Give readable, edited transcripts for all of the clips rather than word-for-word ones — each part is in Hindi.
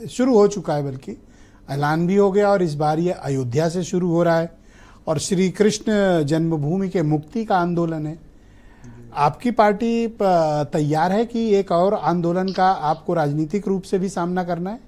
शुरू हो चुका है, बल्कि ऐलान भी हो गया और इस बार ये अयोध्या से शुरू हो रहा है और श्री कृष्ण जन्मभूमि के मुक्ति का आंदोलन है। आपकी पार्टी तैयार है कि एक और आंदोलन का आपको राजनीतिक रूप से भी सामना करना है?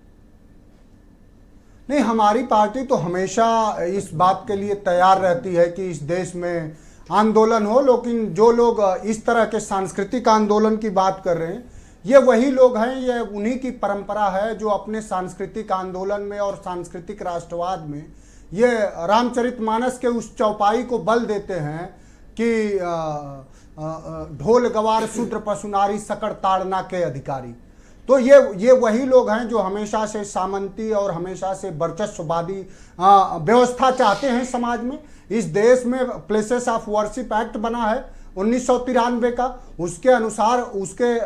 नहीं, हमारी पार्टी तो हमेशा इस बात के लिए तैयार रहती है कि इस देश में आंदोलन हो, लेकिन जो लोग इस तरह के सांस्कृतिक आंदोलन की बात कर रहे हैं, ये वही लोग हैं, ये उन्हीं की परंपरा है जो अपने सांस्कृतिक आंदोलन में और सांस्कृतिक राष्ट्रवाद में ये रामचरितमानस के उस चौपाई को बल देते हैं कि ढोल गवार शूद्र पशुनारी सकड़ ताड़ना के अधिकारी। तो ये वही लोग हैं जो हमेशा से सामंती और हमेशा से वर्चस्ववादी व्यवस्था चाहते हैं समाज में। इस देश में प्लेसेस ऑफ वर्शिप एक्ट बना है 1993 का, उसके अनुसार उसके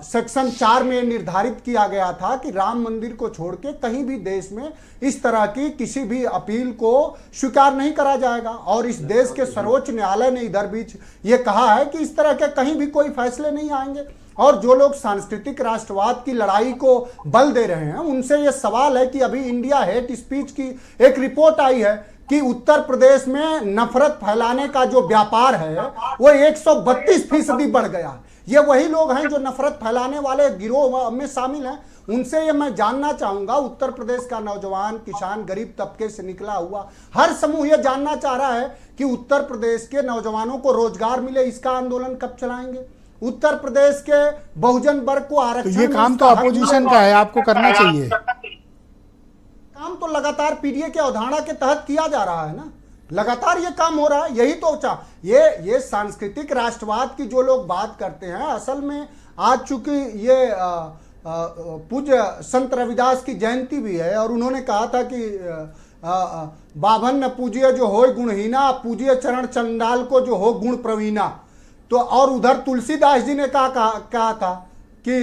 सेक्शन 4 में निर्धारित किया गया था कि राम मंदिर को छोड़ के कहीं भी देश में इस तरह की किसी भी अपील को स्वीकार नहीं करा जाएगा। और इस देश के सर्वोच्च न्यायालय ने इधर बीच ये कहा है कि इस तरह के कहीं भी कोई फैसले नहीं आएंगे। और जो लोग सांस्कृतिक राष्ट्रवाद की लड़ाई को बल दे रहे हैं, उनसे ये सवाल है कि अभी इंडिया हेट स्पीच की एक रिपोर्ट आई है कि उत्तर प्रदेश में नफरत फैलाने का जो व्यापार है वो 132% बढ़ गया है। ये वही लोग हैं जो नफरत फैलाने वाले गिरोह में शामिल हैं। उनसे ये मैं जानना चाहूंगा, उत्तर प्रदेश का नौजवान, किसान, गरीब तबके से निकला हुआ हर समूह ये जानना चाह रहा है कि उत्तर प्रदेश के नौजवानों को रोजगार मिले, इसका आंदोलन कब चलाएंगे? उत्तर प्रदेश के बहुजन वर्ग को आरक्षण, तो ये काम तो अपोजिशन का है, आपको करना चाहिए। काम तो लगातार पीडीए के अवधारणा के तहत किया जा रहा है ना, लगातार ये काम हो रहा है। यही तो ये सांस्कृतिक राष्ट्रवाद की जो लोग बात करते हैं, असल में आज चूंकि ये पूज्य संत रविदास की जयंती भी है और उन्होंने कहा था कि बाभन न पूजिए जो हो गुणहीना, पूजिए चरण चंडाल को जो हो गुण प्रवीणा। तो और उधर तुलसीदास जी ने कहा था कि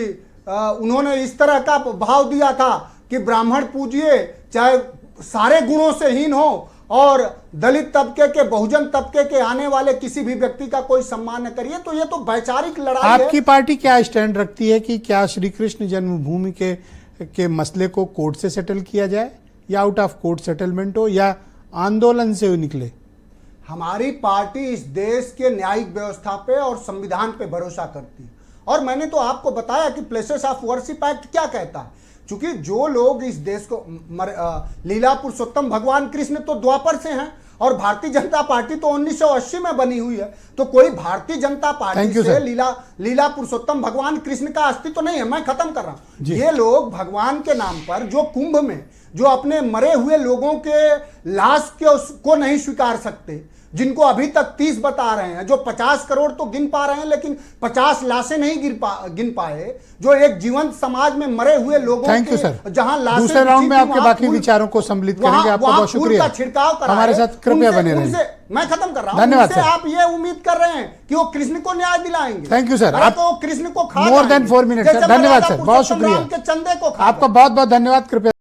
उन्होंने इस तरह का भाव दिया था कि ब्राह्मण पूजिए चाहे सारे गुणों से हीन हो और दलित तबके के, बहुजन तबके के आने वाले किसी भी व्यक्ति का कोई सम्मान न करिए। तो ये तो वैचारिक लड़ाई है। आपकी पार्टी क्या स्टैंड रखती है कि क्या श्री कृष्ण जन्मभूमि के मसले को कोर्ट से सेटल किया जाए या आउट ऑफ कोर्ट सेटलमेंट हो या आंदोलन से निकले? हमारी पार्टी इस देश के न्यायिक व्यवस्था पे और संविधान पे भरोसा करती है। और मैंने तो आपको बताया कि प्लेसेस ऑफ वर्शिप एक्ट क्या कहता है। क्योंकि जो लोग इस देश को लीला पुरुषोत्तम भगवान कृष्ण तो द्वापर से हैं और भारतीय जनता पार्टी तो 1980 में बनी हुई है। तो कोई भारतीय जनता पार्टी से लीला पुरुषोत्तम भगवान कृष्ण का अस्तित्व तो नहीं है। मैं खत्म कर रहा हूं। ये लोग भगवान के नाम पर जो कुंभ में जो अपने मरे हुए लोगों के लाश को नहीं स्वीकार सकते, जिनको अभी तक 30 बता रहे हैं, जो 50 करोड़ तो गिन पा रहे हैं लेकिन 50 लाशें नहीं गिन पाए, जो एक जीवंत समाज में मरे हुए लोगों के जहां लाशें, दूसरे राउंड में आपके बाकी विचारों को सम्मिलित करेंगे। आपका बहुत शुक्रिया, छिड़काव करा हमारे साथ कृपया बने रहिए। मैं खत्म कर रहा हूं। धन्यवाद सर। आप ये उम्मीद कर रहे हैं कि वो कृष्ण को न्याय दिलाएंगे? Thank you sir. आप तो कृष्ण को खा मोर देन 4 मिनट सर। धन्यवाद सर, बहुत शुक्रिया, चंदे को आपका बहुत बहुत धन्यवाद। कृपया